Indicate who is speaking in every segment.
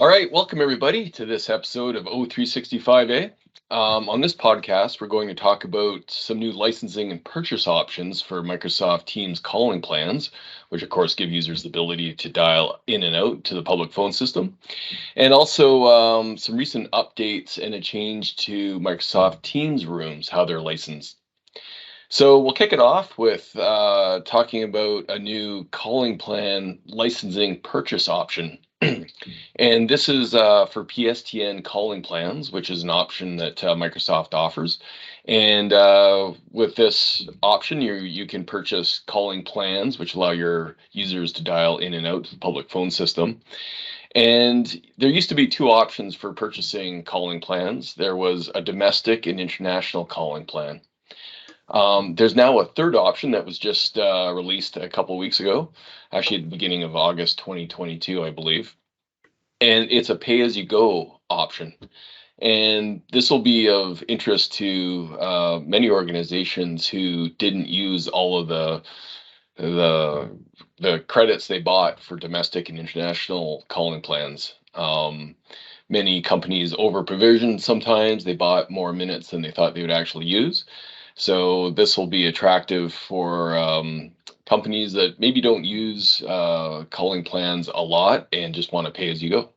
Speaker 1: All right, welcome everybody to this episode of O365Eh. On this podcast, we're going to talk about some new licensing and purchase options for Microsoft Teams calling plans, which of course give users the ability to dial in and out to the public phone system, and also some recent updates and a change to Microsoft Teams rooms, how they're licensed. So we'll kick it off with talking about a new calling plan licensing purchase option. And this is for PSTN calling plans, which is an option that Microsoft offers. And with this option, you can purchase calling plans, which allow your users to dial in and out to the public phone system. And there used to be two options for purchasing calling plans. There was a domestic and international calling plan. There's now a third option that was just released a couple of weeks ago, actually at the beginning of August 2022, I believe. And it's a pay-as-you-go option. And this will be of interest to many organizations who didn't use all of the credits they bought for domestic and international calling plans. Many companies over-provisioned sometimes. They bought more minutes than they thought they would actually use. So this will be attractive for companies that maybe don't use calling plans a lot and just want to pay as you go.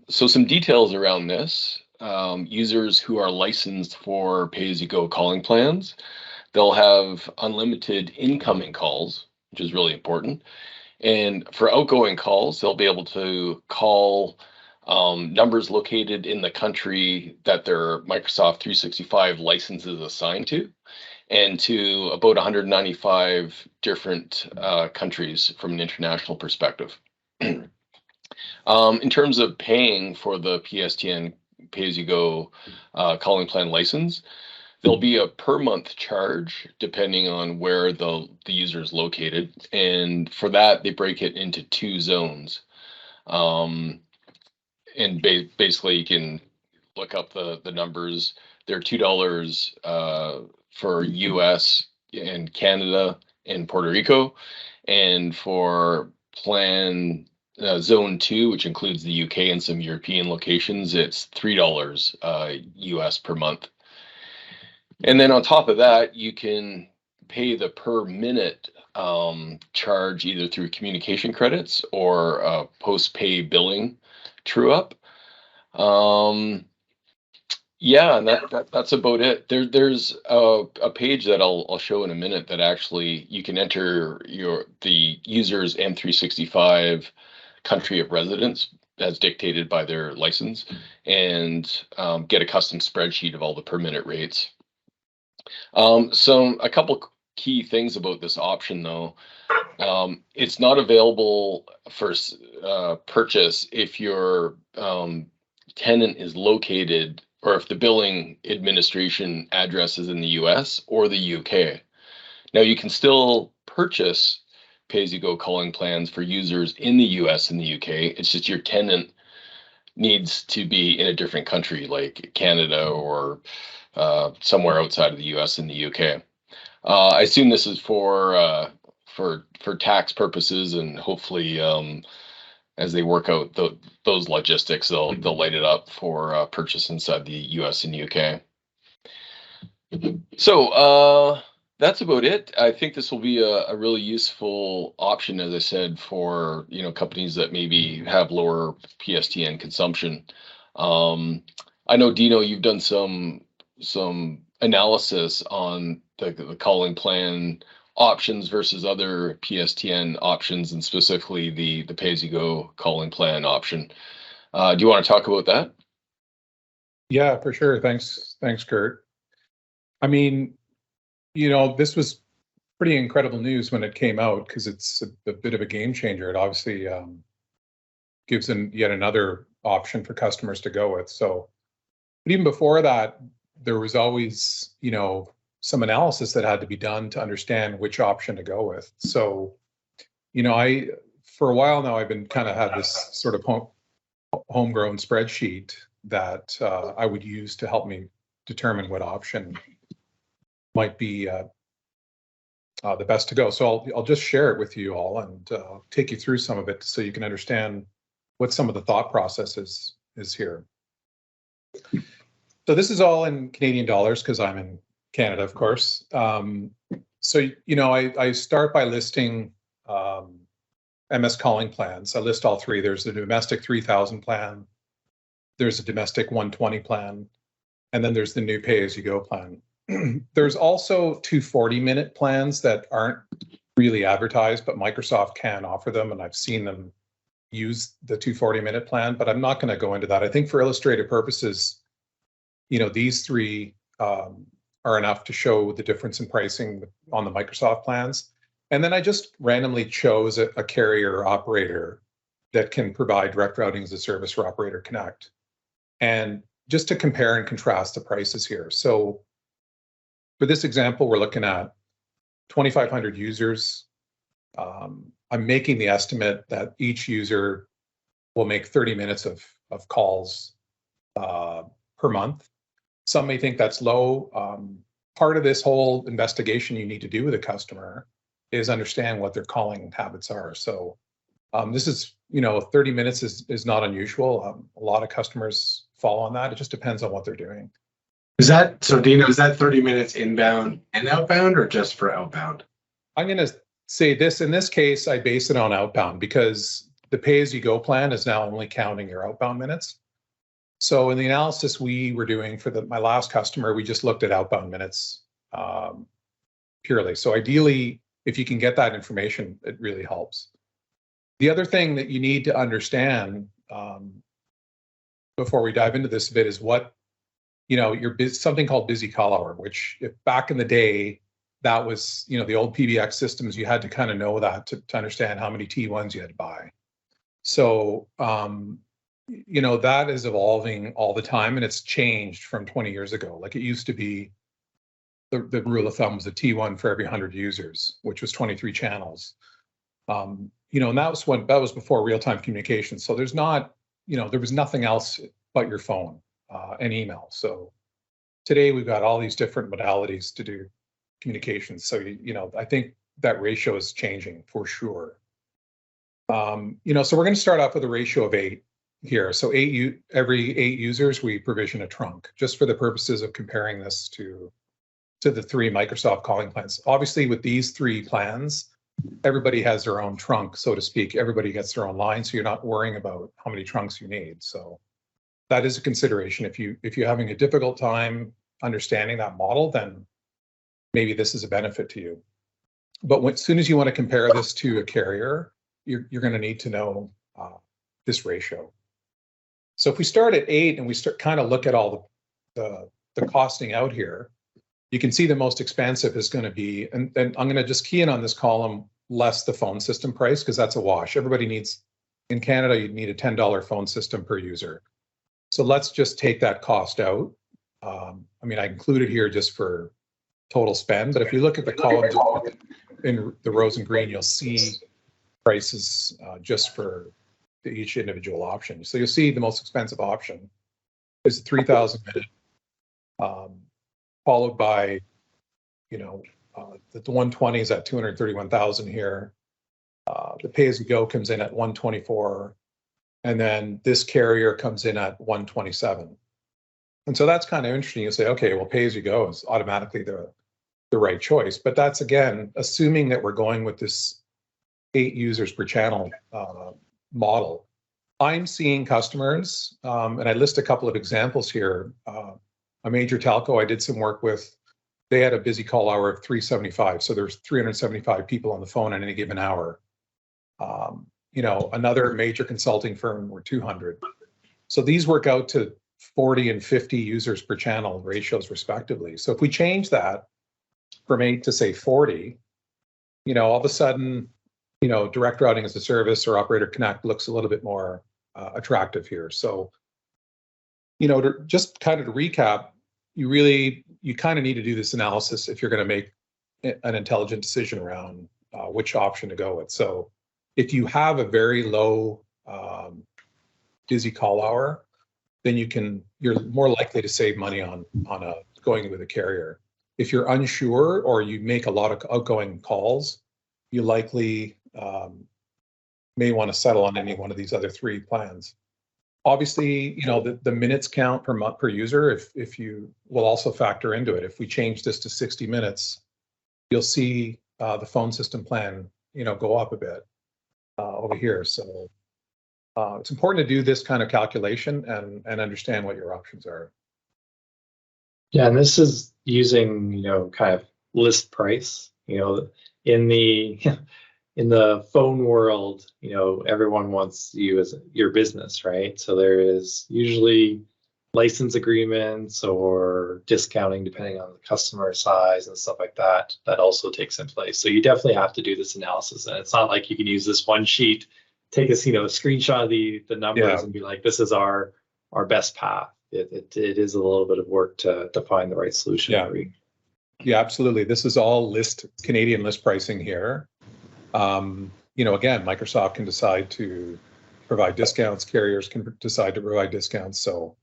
Speaker 1: So some details around this. Users who are licensed for pay as you go calling plans, they'll have unlimited incoming calls, which is really important. And for outgoing calls, they'll be able to call numbers located in the country that their Microsoft 365 license is assigned to, and to about 195 different countries from an international perspective. In terms of paying for the PSTN pay-as-you-go calling plan license, there'll be a per month charge depending on where the user is located, and for that they break it into two zones. And basically you can look up the numbers. They're $2 for US and Canada and Puerto Rico. And for plan zone 2, which includes the UK and some European locations, it's $3 US per month. And then on top of that, you can pay the per minute charge either through communication credits or post-pay billing true up. Yeah, and that's about it. There's a page that I'll show in a minute that actually you can enter the user's M365 country of residence as dictated by their license, and get a custom spreadsheet of all the per minute rates. So a couple key things about this option though. It's not available for purchase if your tenant is located, or if the billing administration address is in the US or the UK. Now you can still purchase pay-as-you-go calling plans for users in the US and the UK. It's just your tenant needs to be in a different country like Canada or somewhere outside of the US and the UK. I assume this is for tax purposes, and hopefully as they work out those logistics, they'll light it up for purchase inside the US and UK. So that's about it. I think this will be a really useful option, as I said, for companies that maybe have lower PSTN consumption. I know, Dino, you've done some analysis on the calling plan options versus other PSTN options, and specifically the pay-as-you-go calling plan option. Do you want to talk about that?
Speaker 2: Yeah, for sure. Thanks, Kurt. I mean, this was pretty incredible news when it came out, because it's a bit of a game changer. It obviously gives yet another option for customers to go with. So, but even before that, there was always, some analysis that had to be done to understand which option to go with. So, for a while now, I've been had this sort of homegrown spreadsheet that I would use to help me determine what option might be the best to go. So I'll just share it with you all and take you through some of it so you can understand what some of the thought process is here. So this is all in Canadian dollars because I'm in Canada, of course. So, you know, I start by listing MS calling plans. I list all three. There's the domestic 3,000 plan, there's a domestic 120 plan, and then there's the new pay-as-you-go plan. There's also 240-minute plans that aren't really advertised, but Microsoft can offer them, and I've seen them use the 240-minute plan, but I'm not going to go into that. I think for illustrative purposes, you know, these three are enough to show the difference in pricing on the Microsoft plans. And then I just randomly chose a carrier operator that can provide direct routing as a service for Operator Connect. And just to compare and contrast the prices here. So for this example, we're looking at 2,500 users. I'm making the estimate that each user will make 30 minutes of calls per month. Some may think that's low. Part of this whole investigation you need to do with a customer is understand what their calling habits are. So this is, you know, 30 minutes is not unusual. A lot of customers fall on that. It just depends on what they're doing.
Speaker 3: Is that, so Dino, is that 30 minutes inbound and outbound or just for outbound?
Speaker 2: I'm going to say this, in this case, I base it on outbound because the pay-as-you-go plan is now only counting your outbound minutes. So in the analysis we were doing for my last customer, we just looked at outbound minutes purely. So ideally, if you can get that information, it really helps. The other thing that you need to understand before we dive into this a bit is what, you know, something called busy call hour, which if back in the day, that was, you know, the old PBX systems, you had to kind of know that to understand how many T1s you had to buy. So, you know, that is evolving all the time, and it's changed from 20 years ago. Like it used to be, the rule of thumb was a T1 for every 100 users, which was 23 channels. You know, and that was before real-time communication. So there's not, you know, there was nothing else but your phone and email. So today we've got all these different modalities to do communications. So, you know, I think that ratio is changing for sure. You know, so we're going to start off with a ratio of 8 here. So every 8 users, we provision a trunk, just for the purposes of comparing this to the 3 Microsoft calling plans. Obviously, with these 3 plans, everybody has their own trunk, so to speak. Everybody gets their own line, so you're not worrying about how many trunks you need. So that is a consideration. If you're having a difficult time understanding that model, then maybe this is a benefit to you. But as soon as you want to compare this to a carrier, you're going to need to know this ratio. So if we start at 8 and we kind of look at all the costing out here, you can see the most expensive is going to be, and I'm going to just key in on this column, less the phone system price, because that's a wash. Everybody needs, in Canada, you need a $10 phone system per user. So let's just take that cost out. I mean, I included here just for total spend, but if you look at the columns in the rows in green, you'll see prices just for each individual option. So you'll see the most expensive option is 3,000 minute, followed by, you know, the 120 is at 231,000 here. The pay-as-you-go comes in at 124, and then this carrier comes in at 127. And so that's kind of interesting. You say, okay, well, pay-as-you-go is automatically the right choice, but that's again assuming that we're going with this 8 users per channel model. I'm seeing customers, and I list a couple of examples here. A major telco I did some work with, they had a busy call hour of 375. So there's 375 people on the phone at any given hour. You know, another major consulting firm were 200. So these work out to 40 and 50 users per channel ratios respectively. So if we change that from 8 to say 40, you know, all of a sudden, you know, direct routing as a service or Operator Connect looks a little bit more attractive here. So, you know, to just kind of to recap, you kind of need to do this analysis if you're going to make an intelligent decision around which option to go with. So if you have a very low busy call hour, then you're more likely to save money on going with a carrier. If you're unsure or you make a lot of outgoing calls, you likely may want to settle on any one of these other three plans. Obviously, the minutes count per month per user, if you will also factor into it. If we change this to 60 minutes, you'll see the phone system plan, go up a bit over here. So it's important to do this kind of calculation and understand what your options are.
Speaker 4: Yeah, and this is using, kind of list price, in the in the phone world, everyone wants you as your business, right? So there is usually license agreements or discounting depending on the customer size and stuff like that. That also takes in place. So you definitely have to do this analysis, and it's not like you can use this one sheet, take a screenshot of the numbers and be like, this is our best path. It is a little bit of work to find the right solution for you.
Speaker 2: Yeah, absolutely. This is all Canadian list pricing here. Again, Microsoft can decide to provide discounts. Carriers can decide to provide discounts. So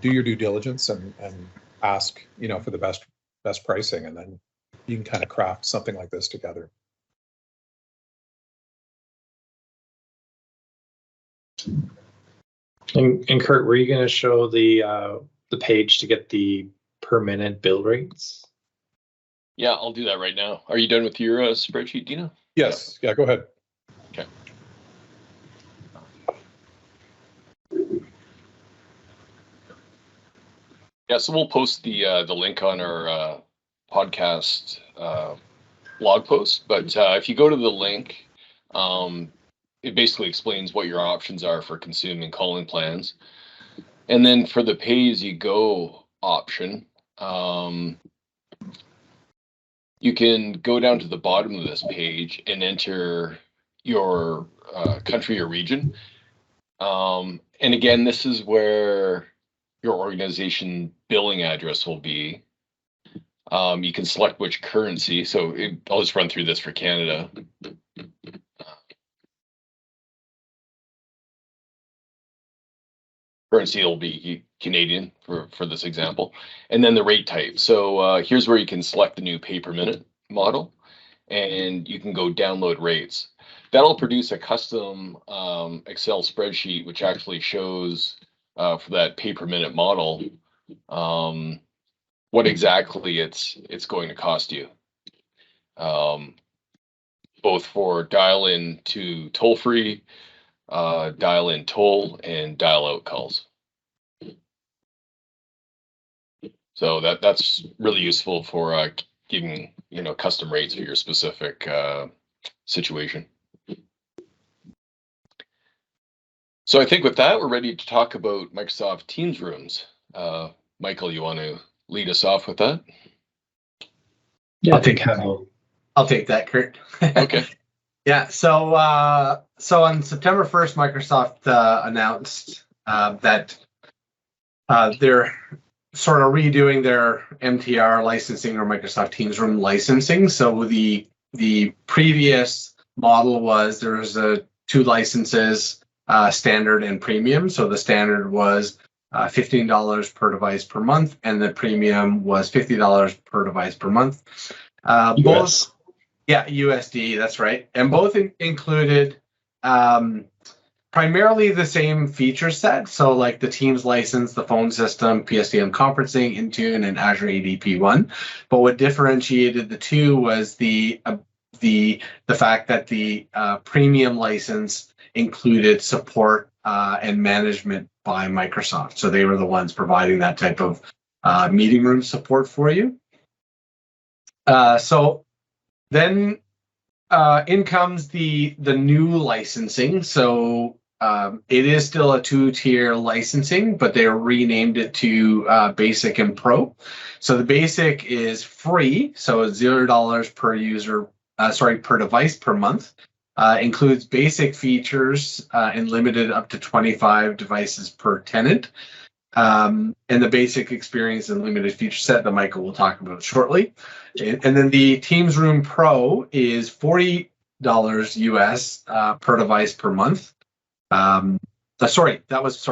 Speaker 2: do your due diligence and ask, for the best pricing, and then you can kind of craft something like this together.
Speaker 4: And Kurt, were you going to show the page to get the per minute bill rates?
Speaker 1: Yeah, I'll do that right now. Are you done with your spreadsheet, Dino?
Speaker 2: Yes. Yeah, go ahead.
Speaker 1: Okay. Yeah, so we'll post the link on our podcast blog post. But if you go to the link, it basically explains what your options are for consuming calling plans. And then for the pay-as-you-go option, you can go down to the bottom of this page and enter your country or region. And again, this is where your organization billing address will be. You can select which currency. So I'll just run through this for Canada. Currency will be Canadian for this example, and then the rate type. So here's where you can select the new pay per minute model, and you can go download rates. That'll produce a custom Excel spreadsheet, which actually shows for that pay per minute model what exactly it's going to cost you, both for dial in to toll free, dial in toll, and dial out calls. So that's really useful for giving custom rates for your specific situation. So I think with that, we're ready to talk about Microsoft Teams rooms. Michael, you want to lead us off with that?
Speaker 4: Yeah,
Speaker 3: I'll take that, Kurt.
Speaker 1: Okay.
Speaker 3: Yeah, so on September 1st, Microsoft announced that they're sort of redoing their MTR licensing, or Microsoft Teams Room licensing. So the previous model was there was two licenses, standard and premium. So the standard was $15 per device per month, and the premium was $50 per device per month. Both. Yeah, USD, that's right. And both included primarily the same feature set. So like the Teams license, the phone system, PSTN conferencing, Intune, and Azure ADP One. But what differentiated the two was the fact that the premium license included support and management by Microsoft. So they were the ones providing that type of meeting room support for you. So then in comes the new licensing. So it is still a two-tier licensing, but they renamed it to Basic and Pro. So the Basic is free, so it's $0 per user, per device per month. Includes basic features and limited up to 25 devices per tenant. And the basic experience and limited feature set that Michael will talk about shortly. And then the Teams Room Pro is $40 US per device per month. That was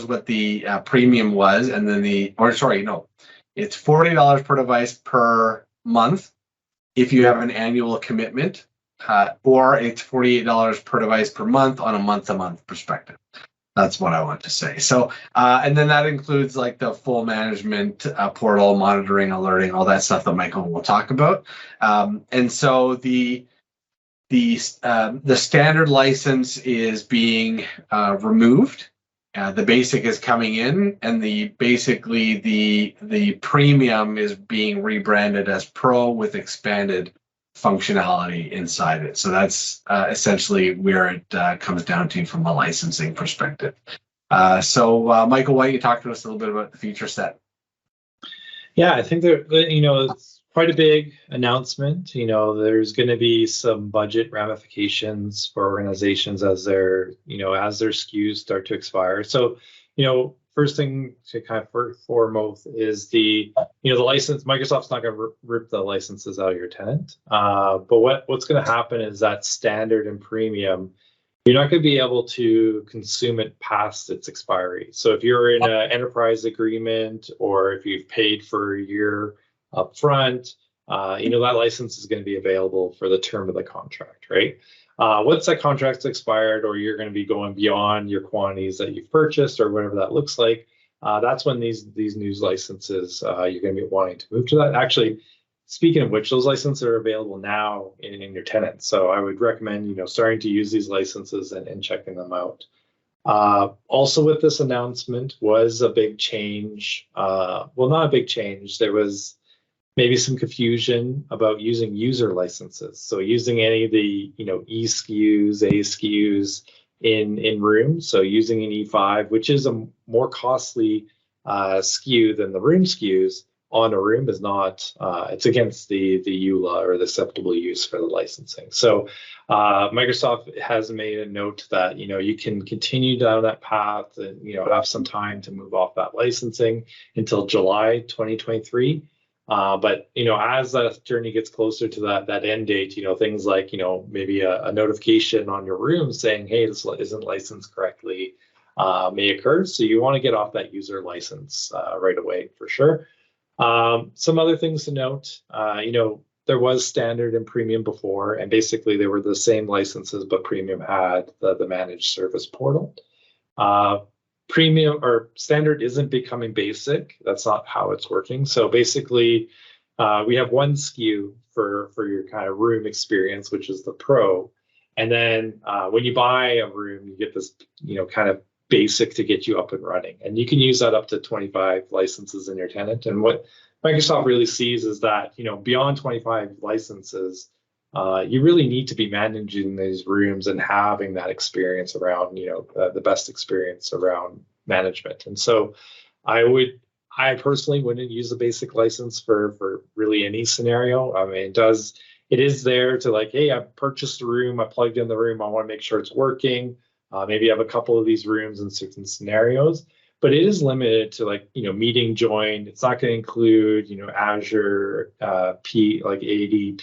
Speaker 3: what the premium was. And then it's $40 per device per month if you have an annual commitment. or it's $48 per device per month on a month-to-month perspective. That's what I want to say. So, and then that includes like the full management portal, monitoring, alerting, all that stuff that Michael will talk about. And so the standard license is being removed. The basic is coming in, and the premium is being rebranded as Pro with expanded functionality inside it. So that's essentially where it comes down to from a licensing perspective. So Michael, why don't you talk to us a little bit about the feature set?
Speaker 4: Yeah, I think that, it's quite a big announcement. There's going to be some budget ramifications for organizations as their SKUs start to expire. So, first thing to kind of foremost is the license. Microsoft's not going to rip the licenses out of your tenant. But what's going to happen is that standard and premium, you're not going to be able to consume it past its expiry. So if you're in an enterprise agreement, or if you've paid for a year up front, that license is going to be available for the term of the contract, right? Once that contract's expired, or you're going to be going beyond your quantities that you've purchased, or whatever that looks like, that's when these new licenses, you're going to be wanting to move to that. Actually, speaking of which, those licenses are available now in your tenant. So I would recommend, starting to use these licenses and checking them out. Also with this announcement was a big change. Well, not a big change. There was maybe some confusion about using user licenses. So using any of the, E SKUs, A SKUs in rooms. So using an E5, which is a more costly SKU than the room SKUs on a room, is not, it's against the EULA, or the acceptable use for the licensing. So Microsoft has made a note that, you can continue down that path and, have some time to move off that licensing until July 2023. But as that journey gets closer to that end date, things like maybe a notification on your room saying, hey, this isn't licensed correctly, may occur. So you want to get off that user license right away for sure. Some other things to note, there was standard and premium before, and basically they were the same licenses, but premium had the managed service portal. Premium or standard isn't becoming basic. That's not how it's working. So basically, we have one SKU for your kind of room experience, which is the Pro. And then when you buy a room, you get this, kind of basic to get you up and running. And you can use that up to 25 licenses in your tenant. And what Microsoft really sees is that, beyond 25 licenses, you really need to be managing these rooms and having that experience around, the best experience around management. And so I personally wouldn't use the basic license for really any scenario. I mean, it is there to like, hey, I purchased a room, I plugged in the room, I want to make sure it's working. Maybe I have a couple of these rooms in certain scenarios, but it is limited to like, meeting join. It's not going to include, Azure P like AD,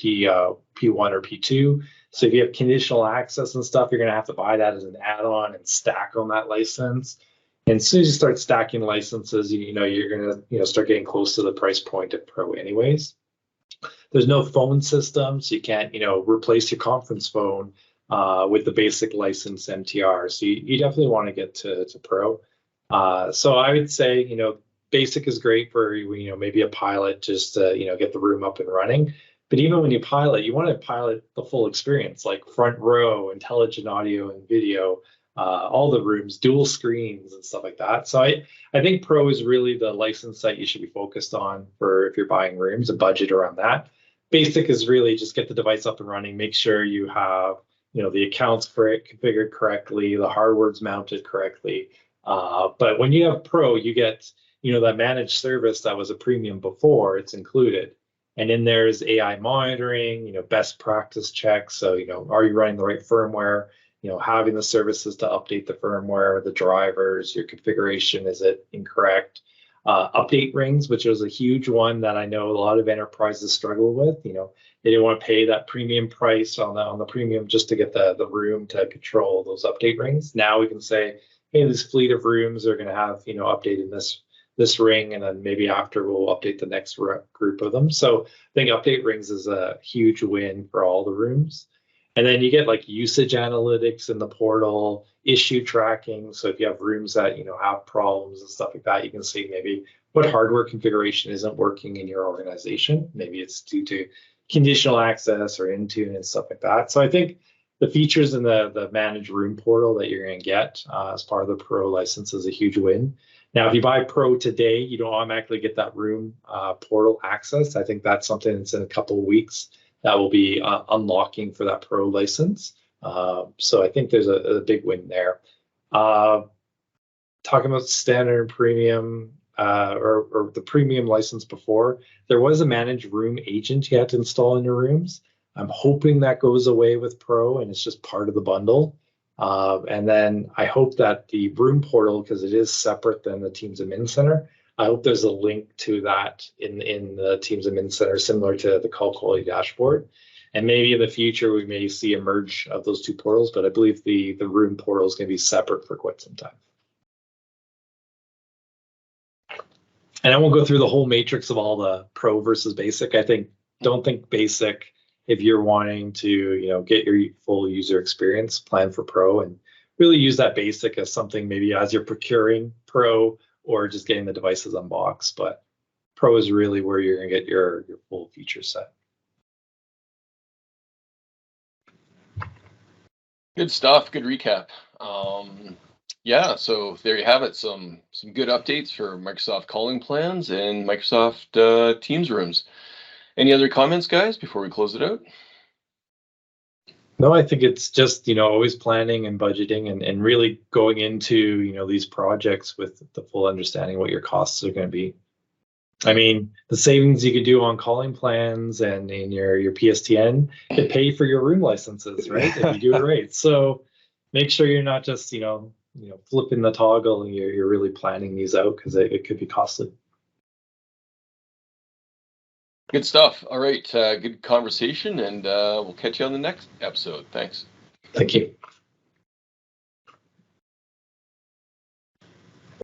Speaker 4: P1 or P2. So if you have conditional access and stuff, you're going to have to buy that as an add-on and stack on that license. And as soon as you start stacking licenses, you're going to start getting close to the price point of Pro anyways. There's no phone system, so you can't replace your conference phone with the basic license MTR. So you definitely want to get to Pro. So I would say, basic is great for, maybe a pilot just to, get the room up and running. But even when you pilot, you want to pilot the full experience, like front row, intelligent audio and video, all the rooms, dual screens and stuff like that. So I think Pro is really the license that you should be focused on for if you're buying rooms, a budget around that. Basic is really just get the device up and running, make sure you have, the accounts for it configured correctly, the hardware's mounted correctly. But when you have Pro, you get, that managed service that was a premium before, it's included. And then there's AI monitoring, best practice checks. So, are you running the right firmware? Having the services to update the firmware, the drivers, your configuration, is it incorrect? Update rings, which is a huge one that I know a lot of enterprises struggle with. They didn't want to pay that premium price on the premium just to get the room to control those update rings. Now we can say, hey, this fleet of rooms are going to have, updated this ring, and then maybe after we'll update the next group of them. So I think update rings is a huge win for all the rooms. And then you get like usage analytics in the portal, issue tracking. So if you have rooms that, have problems and stuff like that, you can see maybe what hardware configuration isn't working in your organization. Maybe it's due to conditional access or Intune and stuff like that. So I think the features in the managed room portal that you're going to get as part of the Pro license is a huge win. Now, if you buy Pro today, you don't automatically get that room portal access. I think that's something that's in a couple of weeks that will be unlocking for that Pro license. So I think there's a big win there. Talking about standard and premium or the premium license before, there was a managed room agent you had to install in your rooms. I'm hoping that goes away with Pro and it's just part of the bundle. And then I hope that the room portal, because it is separate than the Teams Admin Center, I hope there's a link to that in the Teams Admin Center, similar to the call quality dashboard. And maybe in the future, we may see a merge of those two portals, but I believe the room portal is going to be separate for quite some time. And I won't go through the whole matrix of all the Pro versus Basic. Don't think Basic if you're wanting to, get your full user experience, plan for Pro, and really use that Basic as something maybe as you're procuring Pro or just getting the devices unboxed. But Pro is really where you're going to get your full feature set.
Speaker 1: Good stuff. Good recap. Yeah, so there you have it. Some good updates for Microsoft calling plans and Microsoft Teams rooms. Any other comments, guys, before we close it out?
Speaker 4: No, I think it's just, always planning and budgeting and really going into, these projects with the full understanding what your costs are going to be. I mean, the savings you could do on calling plans and in your PSTN could pay for your room licenses, right? If you do it right. So make sure you're not just, flipping the toggle and you're really planning these out because it could be costly.
Speaker 1: Good stuff. All right. Good conversation, and we'll catch you on the next episode. Thanks.
Speaker 4: Thank you.